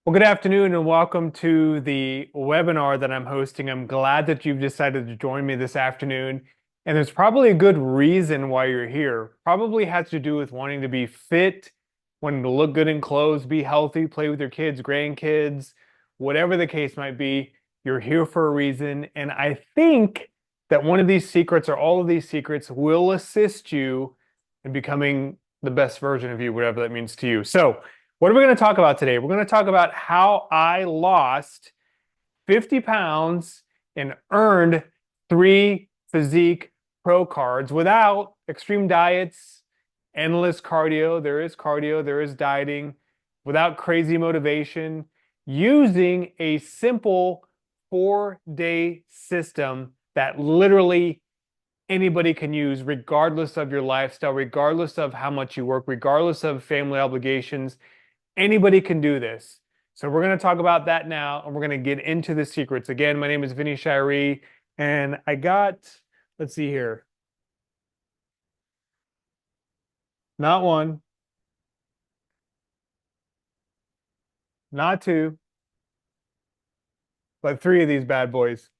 Well, good afternoon and welcome to the webinar that I'm hosting. I'm glad that you've decided to join me this afternoon. And there's probably a good reason why you're here. Probably has to do with wanting to be fit, wanting to look good in clothes, be healthy, play with your kids, grandkids, whatever the case might be. You're here for a reason. And I think that one of these secrets or all of these secrets will assist you in becoming the best version of you, whatever that means to you. So, what are we going to talk about today? We're going to talk about how I lost 50 pounds and earned 3 Physique Pro cards without extreme diets, endless cardio. There is dieting, without crazy motivation, using a simple 4-day system that literally anybody can use, regardless of your lifestyle, regardless of how much you work, regardless of family obligations. Anybody can do this. So we're going to talk about that now, and we're going to get into the secrets. Again, my name is Vinny, and I got, let's see here, not one, not two, but 3 of these bad boys.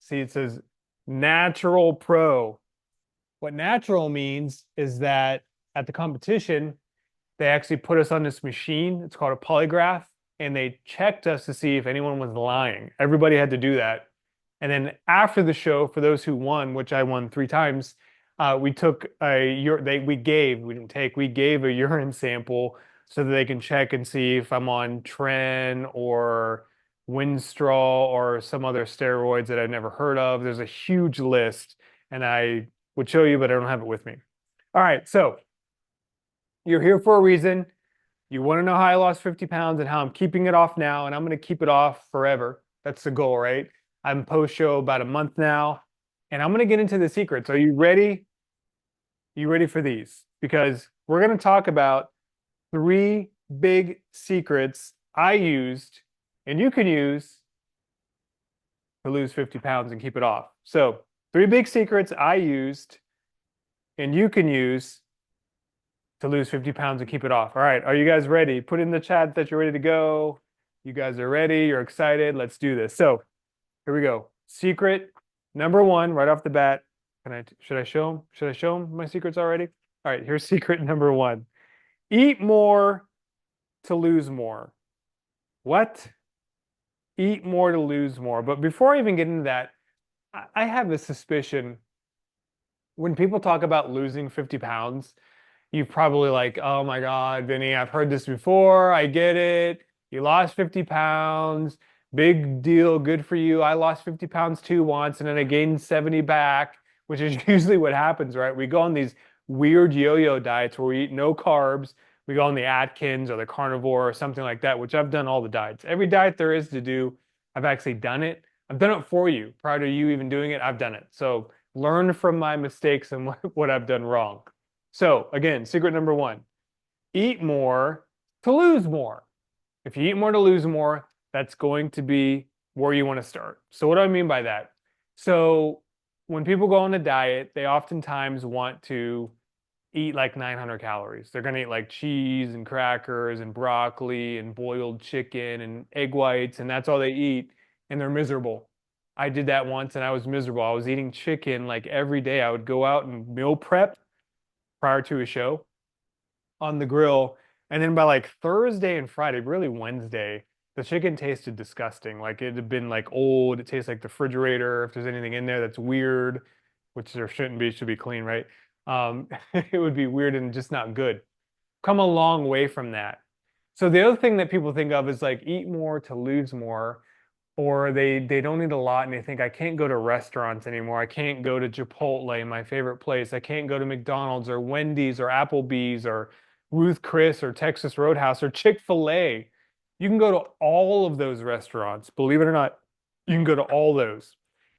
See, it says Natural Pro. What natural means is that at the competition, they actually put us on this machine. It's called a polygraph, and they checked us to see if anyone was lying. Everybody had to do that. And then after the show, for those who won, which I won 3 times, we took we gave a urine sample so that they can check and see if I'm on Tren or Winstrol or some other steroids that I've never heard of. There's a huge list, and I would show you, but I don't have it with me. All right, so you're here for a reason. You want to know how I lost 50 pounds and how I'm keeping it off now, and I'm going to keep it off forever. That's the goal, right? I'm post-show about a month now, and I'm going to get into the secrets. Are you ready? You ready for these? Because we're going to talk about 3 big secrets I used and you can use to lose 50 pounds and keep it off. So, 3 big secrets I used and you can use to lose 50 pounds and keep it off. All right, are you guys ready? Put in the chat that you're ready to go. You guys are ready, you're excited. Let's do this. So, here we go. Secret number 1, right off the bat. Should I show them? Should I show them my secrets already? All right, here's secret number 1. Eat more to lose more. What? Eat more to lose more. But before I even get into that, I have a suspicion when people talk about losing 50 pounds, you've probably like, oh my God, Vinny, I've heard this before. I get it. You lost 50 pounds. Big deal. Good for you. I lost 50 pounds too once, and then I gained 70 back, which is usually what happens, right? We go on these weird yo-yo diets where we eat no carbs. We go on the Atkins or the carnivore or something like that, which I've done all the diets. Every diet there is to do, I've actually done it. I've done it for you. Prior to you even doing it, I've done it. So learn from my mistakes and what I've done wrong. So again, secret number 1, eat more to lose more. If you eat more to lose more, that's going to be where you want to start. So what do I mean by that? So when people go on a diet, they oftentimes want to eat like 900 calories. They're going to eat like cheese and crackers and broccoli and boiled chicken and egg whites, and that's all they eat, and they're miserable. I did that once and I was miserable. I was eating chicken like every day. I would go out and meal prep prior to a show on the grill. And then by like Thursday and Friday, really Wednesday, the chicken tasted disgusting. Like it had been like old. It tastes like the refrigerator. If there's anything in there that's weird, which there shouldn't be, should be clean, right? It would be weird and just not good. Come a long way from that. So the other thing that people think of is like eat more to lose more, or they don't eat a lot and they think I can't go to restaurants anymore. I can't go to Chipotle, my favorite place. I can't go to McDonald's or Wendy's or Applebee's or Ruth Chris or Texas Roadhouse or Chick-fil-A. You can go to all of those restaurants. Believe it or not, you can go to all those.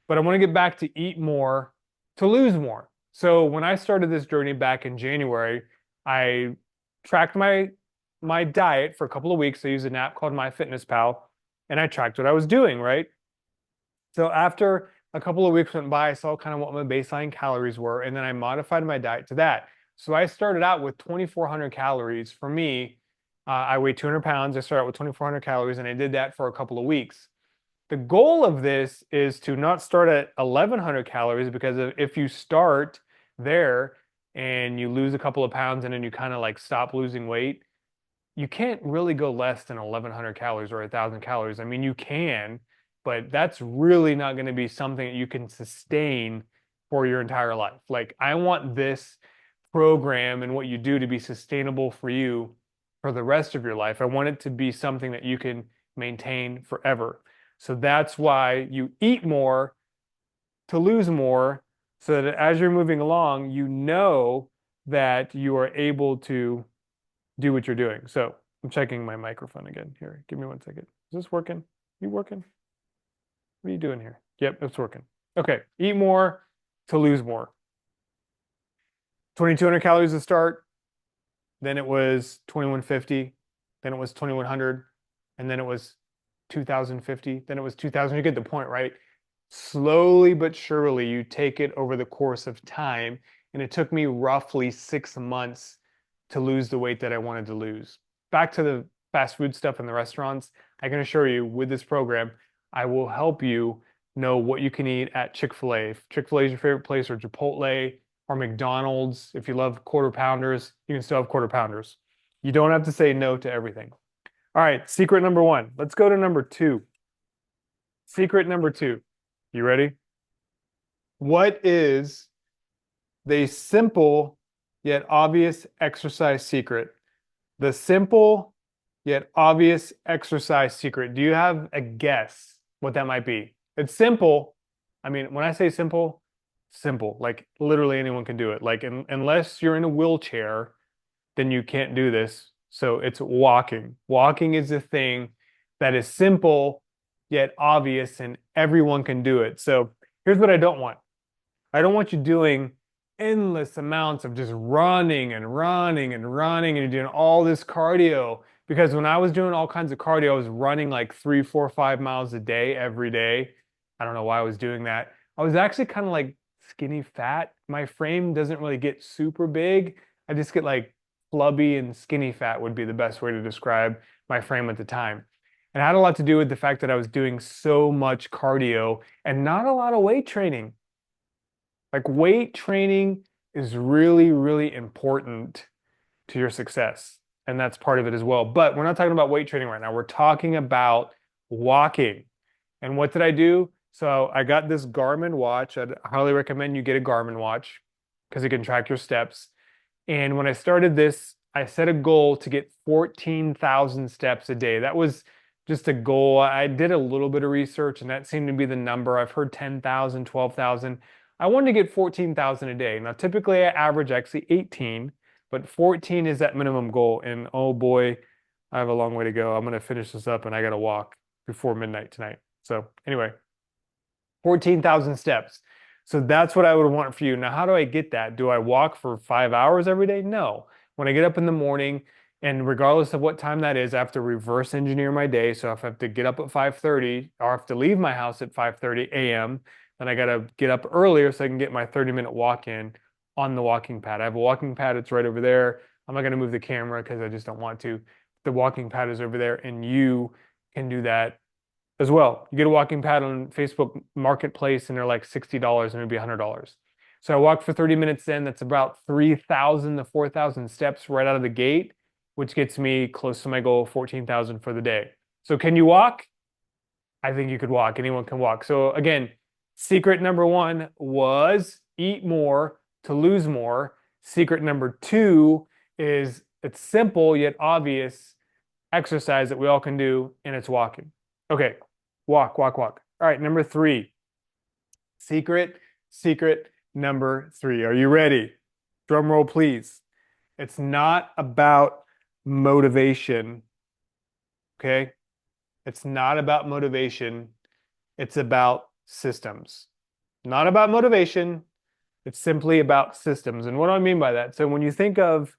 But I want to get back to eat more to lose more. So when I started this journey back in January, I tracked my diet for a couple of weeks. I used an app called MyFitnessPal, and I tracked what I was doing, right? So after a couple of weeks went by, I saw kind of what my baseline calories were, and then I modified my diet to that. So I started out with 2,400 calories for me I weigh 200 pounds. I start out with 2,400 calories, and I did that for a couple of weeks. The goal of this is to not start at 1,100 calories because if you start there and you lose a couple of pounds and then you kind of like stop losing weight, you can't really go less than 1,100 calories or 1,000 calories. I mean, you can, but that's really not going to be something that you can sustain for your entire life. Like, I want this program and what you do to be sustainable for you for the rest of your life. I want it to be something that you can maintain forever. So that's why you eat more to lose more, so that as you're moving along, you know that you are able to do what you're doing. So I'm checking my microphone again here. Give me 1 second. Is this working? You working? What are you doing here? Yep, it's working. Okay, eat more to lose more. 2,200 calories to start, then it was 2,150, then it was 2,100, and then it was 2,050, then it was 2,000. You get the point, right? Slowly but surely, you take it over the course of time. And it took me roughly 6 months to lose the weight that I wanted to lose. Back to the fast food stuff in the restaurants, I can assure you with this program, I will help you know what you can eat at Chick-fil-A. If Chick-fil-A is your favorite place, or Chipotle, or McDonald's, if you love quarter pounders, you can still have quarter pounders. You don't have to say no to everything. All right, secret number one. Let's go to number two. Secret number two. You ready? What is the simple yet obvious exercise secret? The simple yet obvious exercise secret. Do you have a guess what that might be? It's simple. I mean, when I say simple, simple. Like literally anyone can do it. Like unless you're in a wheelchair, then you can't do this. So it's walking. Walking is a thing that is simple yet obvious, and everyone can do it. So here's what I don't want. I don't want you doing endless amounts of just running and running and running, and you're doing all this cardio. Because when I was doing all kinds of cardio, I was running like 3, 4, 5 miles a day every day. I don't know why I was doing that. I was actually kind of like skinny fat. My frame doesn't really get super big. I just get like flubby and skinny fat would be the best way to describe my frame at the time. And it had a lot to do with the fact that I was doing so much cardio and not a lot of weight training. Like weight training is really, really important to your success. And that's part of it as well. But we're not talking about weight training right now. We're talking about walking. And what did I do? So I got this Garmin watch. I'd highly recommend you get a Garmin watch because it can track your steps. And when I started this, I set a goal to get 14,000 steps a day. That was just a goal. I did a little bit of research and that seemed to be the number. I've heard 10,000, 12,000. I wanted to get 14,000 a day. Now, typically I average actually 18, but 14 is that minimum goal. And oh boy, I have a long way to go. I'm going to finish this up and I got to walk before midnight tonight. So anyway, 14,000 steps. So that's what I would want for you. Now, how do I get that? Do I walk for 5 hours every day? No. When I get up in the morning, and regardless of what time that is, I have to reverse engineer my day. So if I have to get up at 5:30 or I have to leave my house at 5:30 a.m., then I got to get up earlier so I can get my 30-minute walk in on the walking pad. I have a walking pad. It's right over there. I'm not going to move the camera because I just don't want to. The walking pad is over there, and you can do that as well. You get a walking pad on Facebook Marketplace and they're like $60 and it'd be $100. So I walk for 30 minutes in. That's about 3,000 to 4,000 steps right out of the gate, which gets me close to my goal of 14,000 for the day. So can you walk? I think you could walk. Anyone can walk. So again, secret number one was eat more to lose more. Secret number two is it's simple yet obvious exercise that we all can do, and it's walking. Okay, walk, walk, walk. All right, number three. Secret number three. Are you ready? Drum roll, please. It's not about motivation. Okay? It's not about motivation. It's about systems. Not about motivation. It's simply about systems. And what do I mean by that? So when you think of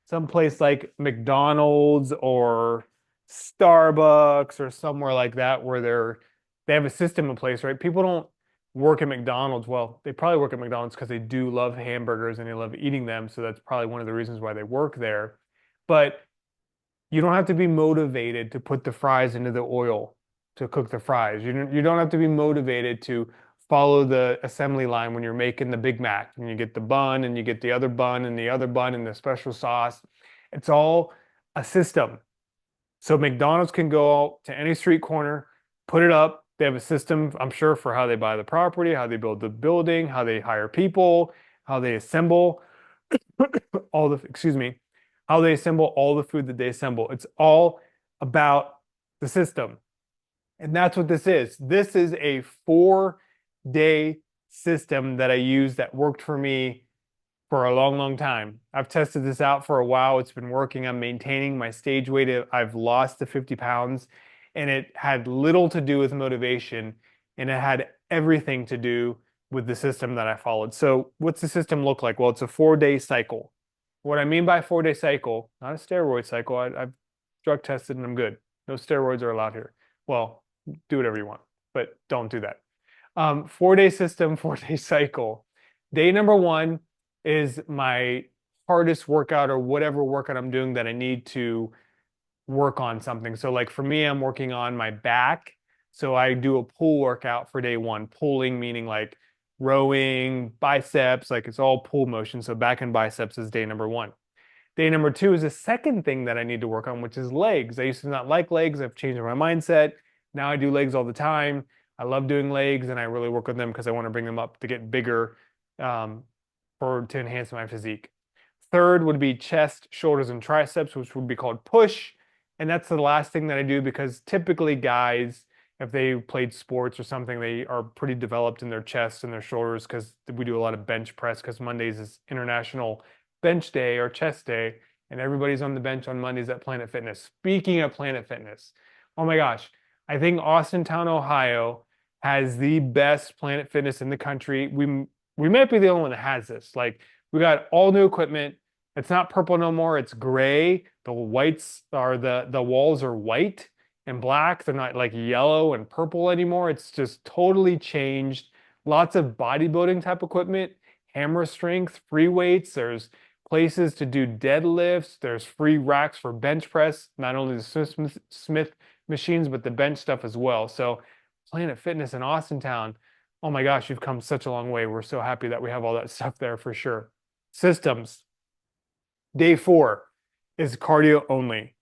some place like McDonald's or Starbucks or somewhere like that where they have a system in place, right? People don't work at McDonald's. Well, they probably work at McDonald's because they do love hamburgers and they love eating them. So that's probably one of the reasons why they work there. But You don't have to be motivated to put the fries into the oil to cook the fries. You don't have to be motivated to follow the assembly line when you're making the Big Mac and you get the bun and you get the other bun and the other bun and the special sauce. It's all a system. So McDonald's can go out to any street corner, put it up. They have a system, I'm sure, for how they buy the property, how they build the building, how they hire people, how they assemble all the, excuse me, how they assemble all the food that they assemble. It's all about the system. And that's what this is. This is a 4-day system that I used that worked for me for a long, long time. I've tested this out for a while. It's been working. I'm maintaining my stage weight. I've lost the 50 pounds, and it had little to do with motivation, and it had everything to do with the system that I followed. So, what's the system look like? Well, it's a 4-day cycle. What I mean by 4-day cycle, not a steroid cycle. I've drug tested and I'm good. No steroids are allowed here. Well, do whatever you want, but don't do that. 4-day system, 4-day cycle. Day number one is my hardest workout or whatever workout I'm doing that I need to work on something. So like for me, I'm working on my back. So I do a pull workout for day one. Pulling meaning like rowing, biceps, like it's all pull motion. So back and biceps is day number one. Day number two is the second thing that I need to work on, which is legs. I used to not like legs. I've changed my mindset. Now I do legs all the time. I love doing legs and I really work on them because I want to bring them up to get bigger um, to enhance my physique. Third would be chest, shoulders, and triceps, which would be called push. And that's the last thing that I do because typically guys, if they played sports or something, they are pretty developed in their chest and their shoulders because we do a lot of bench press because Mondays is International Bench Day or Chest Day, and everybody's on the bench on Mondays at Planet Fitness. Speaking of Planet Fitness, oh my gosh, I think Austintown, Ohio has the best Planet Fitness in the country. We might be the only one that has this. Like we got all new equipment. It's not purple no more. It's gray. The whites are the walls are white and black. They're not like yellow and purple anymore. It's just totally changed. Lots of bodybuilding type equipment, hammer strength, free weights. There's places to do deadlifts. There's free racks for bench press, not only the Smith machines, but the bench stuff as well. So Planet Fitness in Austintown, oh my gosh, you've come such a long way. We're so happy that we have all that stuff there for sure. Systems. Day 4 is cardio only.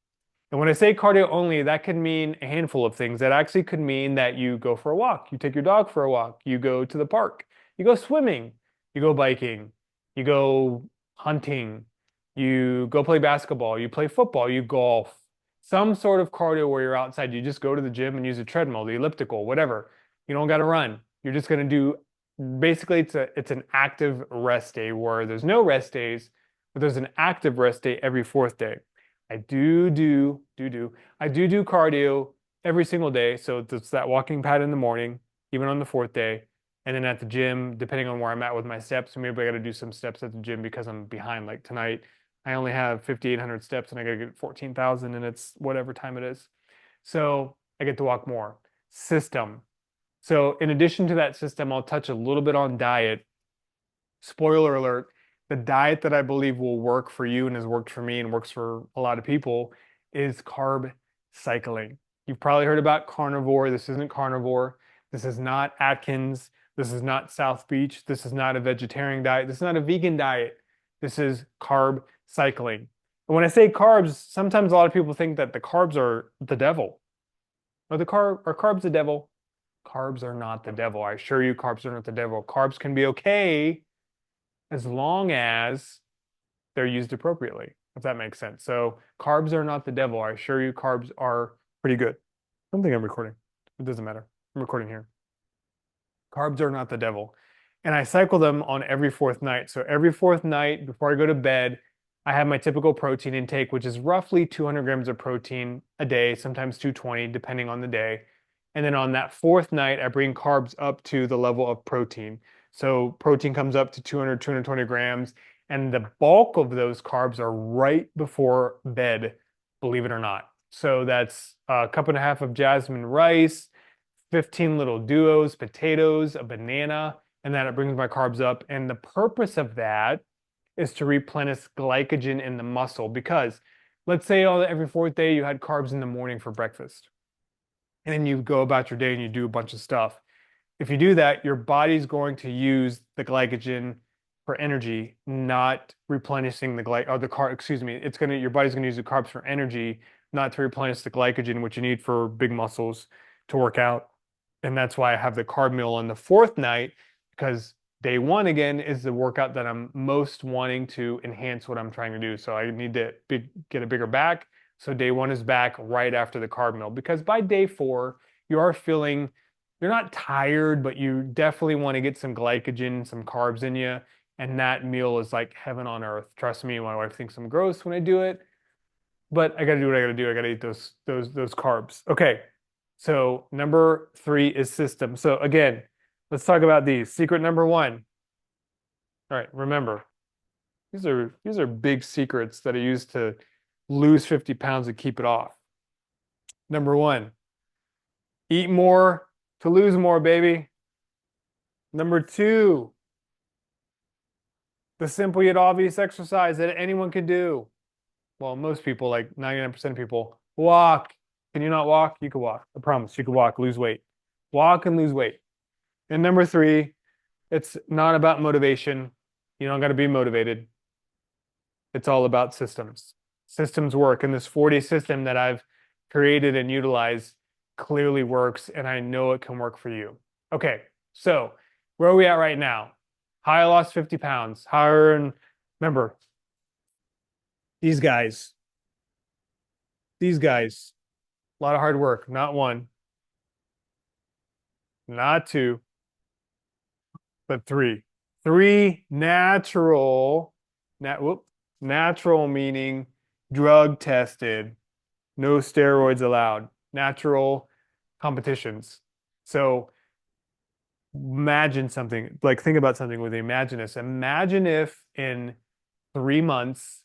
And when I say cardio only, that could mean a handful of things. That actually could mean that you go for a walk, you take your dog for a walk, you go to the park, you go swimming, you go biking, you go hunting, you go play basketball, you play football, you golf. Some sort of cardio where you're outside. You just go to the gym and use a treadmill, the elliptical, whatever. You don't got to run. You're just going to do basically it's an active rest day where there's no rest days, but there's an active rest day every fourth day. I I do cardio every single day. So it's that walking pad in the morning, even on the fourth day. And then at the gym, depending on where I'm at with my steps, maybe I got to do some steps at the gym because I'm behind. Like tonight, I only have 5,800 steps and I got to get 14,000 and it's whatever time it is. So I get to walk more. System. So in addition to that system, I'll touch a little bit on diet. Spoiler alert, the diet that I believe will work for you and has worked for me and works for a lot of people is carb cycling. You've probably heard about carnivore. This isn't carnivore. This is not Atkins. This is not South Beach. This is not a vegetarian diet. This is not a vegan diet. This is carb cycling. And when I say carbs, sometimes a lot of people think that the carbs are the devil. Are carbs the devil? Carbs are not the devil. I assure you, carbs are not the devil. Carbs can be okay as long as they're used appropriately, if that makes sense. So carbs are not the devil. I assure you, carbs are pretty good. I don't think I'm recording. It doesn't matter. I'm recording here. Carbs are not the devil. And I cycle them on every fourth night. So every fourth night before I go to bed, I have my typical protein intake, which is roughly 200 grams of protein a day, sometimes 220, depending on the day. And then on that fourth night, I bring carbs up to the level of protein. So protein comes up to 200, 220 grams, and the bulk of those carbs are right before bed, believe it or not. So that's a cup and a half of jasmine rice, 15 little duos, potatoes, a banana, and then it brings my carbs up. And the purpose of that is to replenish glycogen in the muscle because let's say every fourth day you had carbs in the morning for breakfast, and then you go about your day and you do a bunch of stuff. If you do that, your body's going to use the glycogen for energy, not replenishing excuse me, your body's gonna use the carbs for energy, not to replenish the glycogen, which you need for big muscles to work out. And that's why I have the carb meal on the fourth night, because day one again is the workout that I'm most wanting to enhance what I'm trying to do. So I need to get a bigger back. So day one is back right after the carb meal, because by day four, you are feeling, you're not tired, but you definitely want to get some glycogen, some carbs in you. And that meal is like heaven on earth. Trust me, my wife thinks I'm gross when I do it, but I got to do what I got to do. I got to eat those carbs. Okay. So number three is system. So again, let's talk about these. Secret number one. All right, remember, these are big secrets that I use to lose 50 pounds and keep it off. Number one, eat more to lose more, baby. Number two, the simple yet obvious exercise that anyone can do. Well, most people, like 99% of people, walk. Can you not walk? You can walk. I promise you can walk, lose weight. Walk and lose weight. And number three, it's not about motivation. You don't got to be motivated. It's all about systems. Systems work. And this 4-day system that I've created and utilized clearly works, and I know it can work for you. Okay, so where are we at right now? How I lost 50 pounds. Remember, these guys, a lot of hard work. Not one, not two, but three. Three natural meaning drug tested, no steroids allowed, natural competitions. So imagine something, like think about something with me. Imagine this. Imagine if in 3 months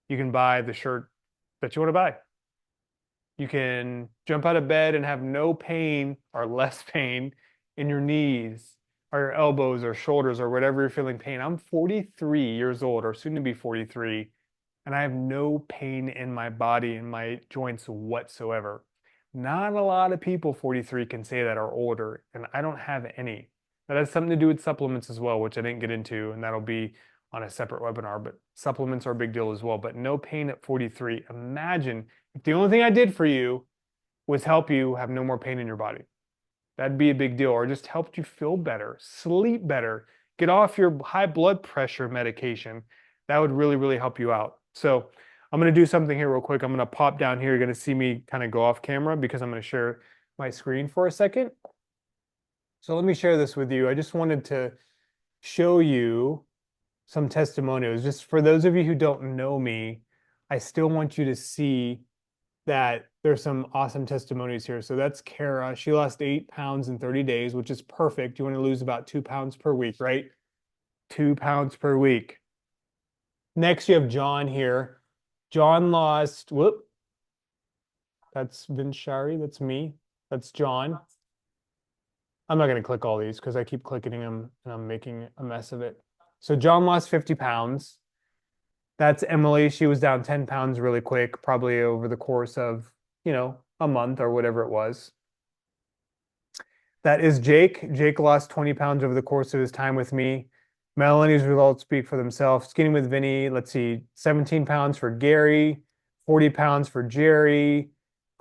you can buy the shirt that you want to buy. You can jump out of bed and have no pain or less pain in your knees or your elbows or shoulders or whatever you're feeling pain. I'm 43 years old or soon to be 43, and I have no pain in my body and my joints whatsoever. Not a lot of people 43 can say that are older, and I don't have any. That has something to do with supplements as well, which I didn't get into, and that'll be on a separate webinar, but supplements are a big deal as well. But no pain at 43. Imagine if the only thing I did for you was help you have no more pain in your body. That'd be a big deal. Or just helped you feel better, sleep better, get off your high blood pressure medication. That would really, really help you out. So I'm going to do something here real quick. I'm going to pop down here. You're going to see me kind of go off camera because I'm going to share my screen for a second. So let me share this with you. I just wanted to show you some testimonials. Just for those of you who don't know me, I still want you to see that there's some awesome testimonies here. So that's Kara. She lost 8 pounds in 30 days, which is perfect. You want to lose about 2 pounds per week, right? 2 pounds per week. Next, you have John here. John lost, that's Vinshari. That's me. That's John. I'm not going to click all these because I keep clicking them and I'm making a mess of it. So John lost 50 pounds. That's Emily. She was down 10 pounds really quick, probably over the course of, a month or whatever it was. That is Jake. Jake lost 20 pounds over the course of his time with me. Melanie's results speak for themselves. Skinny with Vinny, let's see, 17 pounds for Gary, 40 pounds for Jerry.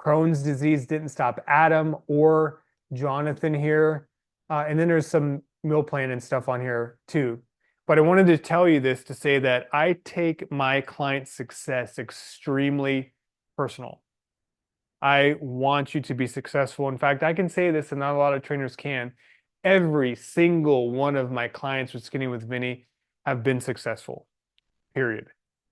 Crohn's disease didn't stop Adam or Jonathan here. And then there's some meal plan and stuff on here too. But I wanted to tell you this to say that I take my client success extremely personal. I want you to be successful. In fact, I can say this, and not a lot of trainers can. Every single one of my clients with Skinny with Vinny have been successful, period.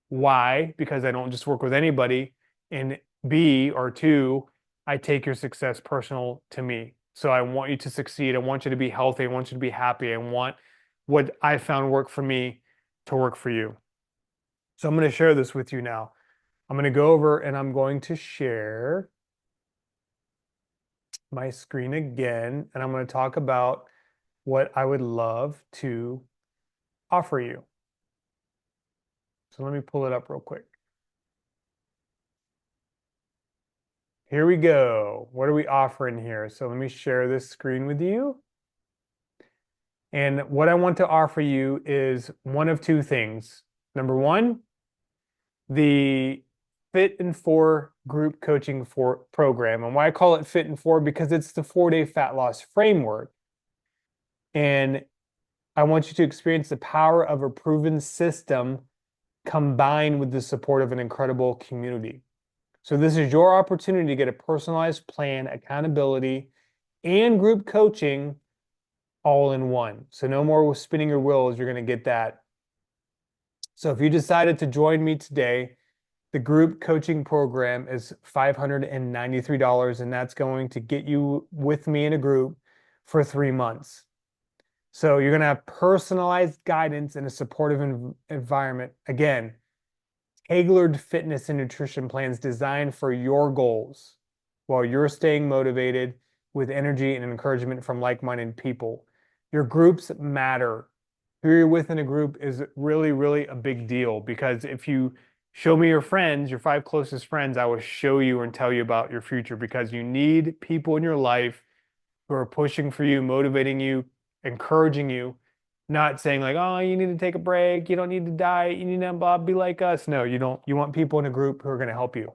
Why? Because I don't just work with anybody. And B, or two, I take your success personal to me. So I want you to succeed. I want you to be healthy. I want you to be happy. I want what I found work for me to work for you. So I'm going to share this with you now. I'm going to go over and I'm going to share my screen again, and I'm going to talk about what I would love to offer you. So let me pull it up real quick. here we go. What are we offering here? So let me share this screen with you. And what I want to offer you is one of two things. Number one, the Fit in 4 group coaching for program. And why I call it Fit in 4, because it's the 4-day fat loss framework. And I want you to experience the power of a proven system combined with the support of an incredible community. So this is your opportunity to get a personalized plan, accountability, and group coaching all in one. So no more spinning your wheels, you're going to get that. So if you decided to join me today, the group coaching program is $593, and that's going to get you with me in a group for 3 months. So you're going to have personalized guidance in a supportive environment. Again, tailored fitness and nutrition plans designed for your goals while you're staying motivated with energy and encouragement from like-minded people. Your groups matter. Who you're with in a group is really, really a big deal, because if you show me your friends, your 5 closest friends, I will show you and tell you about your future, because you need people in your life who are pushing for you, motivating you, encouraging you, not saying like, oh, you need to take a break, you don't need to diet, you need to be like us. No, you don't. You want people in a group who are going to help you.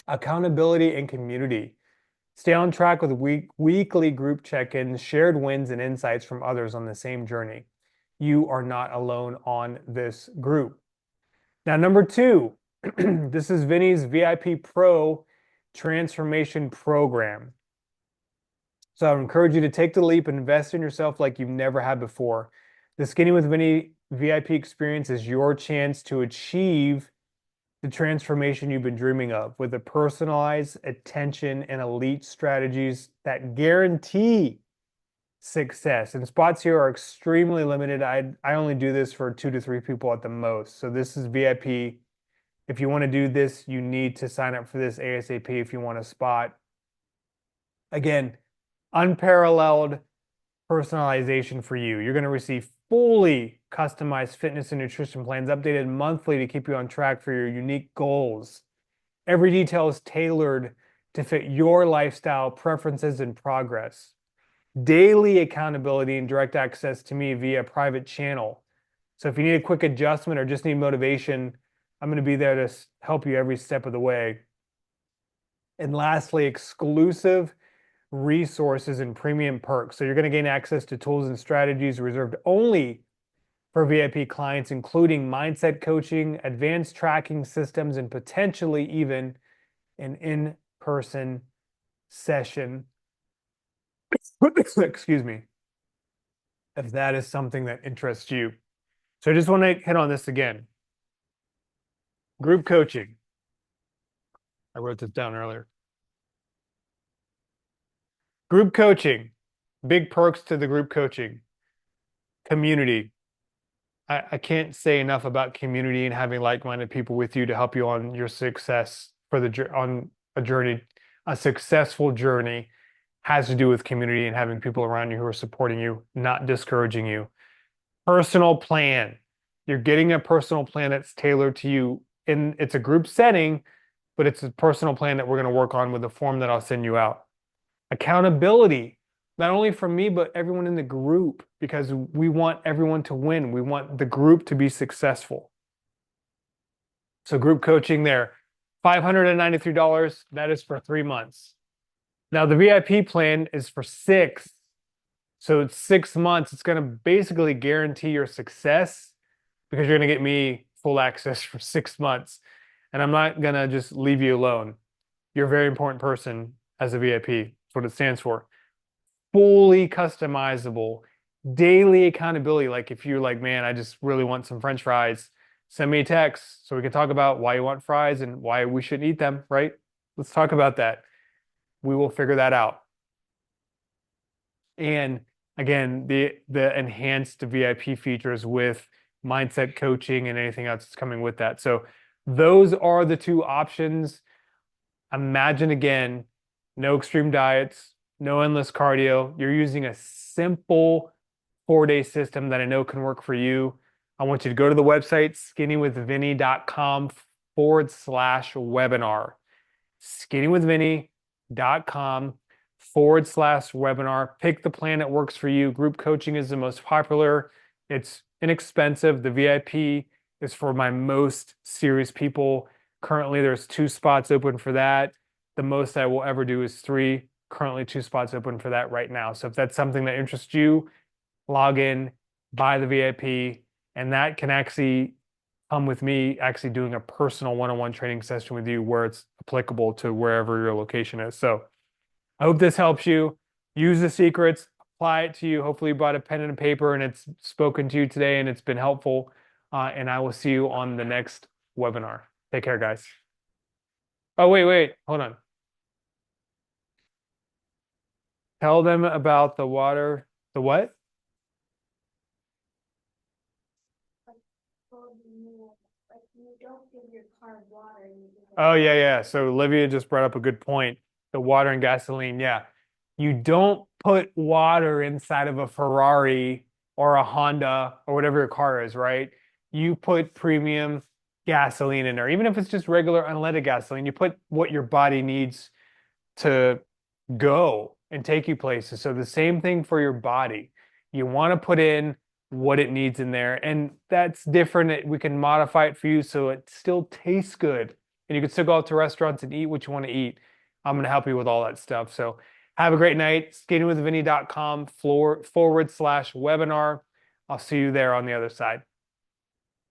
Accountability and community. Stay on track with weekly group check-ins, shared wins, and insights from others on the same journey. You are not alone on this group. Now, number 2, this is Vinny's VIP Pro Transformation Program. So I would encourage you to take the leap and invest in yourself like you've never had before. The Skinny with Vinny VIP experience is your chance to achieve the transformation you've been dreaming of, with a personalized attention and elite strategies that guarantee success. And spots here are extremely limited. I only do this for 2 to 3 people at the most. So this is VIP. If you want to do this, you need to sign up for this ASAP if you want a spot. Again, unparalleled personalization for you. You're going to receive fully customized fitness and nutrition plans updated monthly to keep you on track for your unique goals. Every detail is tailored to fit your lifestyle, preferences, and progress. Daily accountability and direct access to me via private channel. So if you need a quick adjustment or just need motivation, I'm going to be there to help you every step of the way. And lastly, exclusive resources and premium perks. So you're going to gain access to tools and strategies reserved only for VIP clients, including mindset coaching, advanced tracking systems, and potentially even an in-person session. Excuse me, if that is something that interests you. So I just want to hit on this again. Group coaching. I wrote this down earlier. Group coaching. Big perks to the group coaching. Community. I can't say enough about community and having like-minded people with you to help you on your success on a journey. A successful journey has to do with community and having people around you who are supporting you, not discouraging you. Personal plan. You're getting a personal plan that's tailored to you. And it's a group setting, but it's a personal plan that we're going to work on with a form that I'll send you out. Accountability, not only from me, but everyone in the group, because we want everyone to win. We want the group to be successful. So group coaching there, $593. That is for 3 months. Now the VIP plan is for 6. So it's 6 months. It's going to basically guarantee your success, because you're going to get me full access for 6 months. And I'm not going to just leave you alone. You're a very important person as a VIP. That's what it stands for. Fully customizable, daily accountability. Like if you're like, man, I just really want some French fries, send me a text so we can talk about why you want fries and why we shouldn't eat them, right? Let's talk about that. We will figure that out. And again, the enhanced VIP features with mindset coaching and anything else that's coming with that. So those are the 2 options. Imagine again, no extreme diets, no endless cardio. You're using a simple 4-day system that I know can work for you. I want you to go to the website, skinnywithvinny.com/webinar. skatingwithvinny.com/webinar. Pick the plan that works for you. Group coaching is the most popular. It's inexpensive. The VIP is for my most serious people. Currently, there's 2 spots open for that. The most I will ever do is 3. Currently, 2 spots open for that right now. So if that's something that interests you, log in, buy the VIP, and that can actually come with me actually doing a personal one-on-one training session with you where it's applicable to wherever your location is. So I hope this helps you. Use the secrets, apply it to you. Hopefully you brought a pen and a paper and it's spoken to you today and it's been helpful. And I will see you on the next webinar. Take care, guys. Oh, wait, hold on. Tell them about the water. The what? Oh, yeah. So Olivia just brought up a good point. The water and gasoline. Yeah. You don't put water inside of a Ferrari or a Honda or whatever your car is, right? You put premium gasoline in there. Even if it's just regular unleaded gasoline, you put what your body needs to go and take you places. So the same thing for your body. You want to put in what it needs in there, and that's different. We can modify it for you so it still tastes good, and you can still go out to restaurants and eat what you want to eat. I'm going to help you with all that stuff. So have a great night. Skatingwithvinny.com/webinar. I'll see you there on the other side.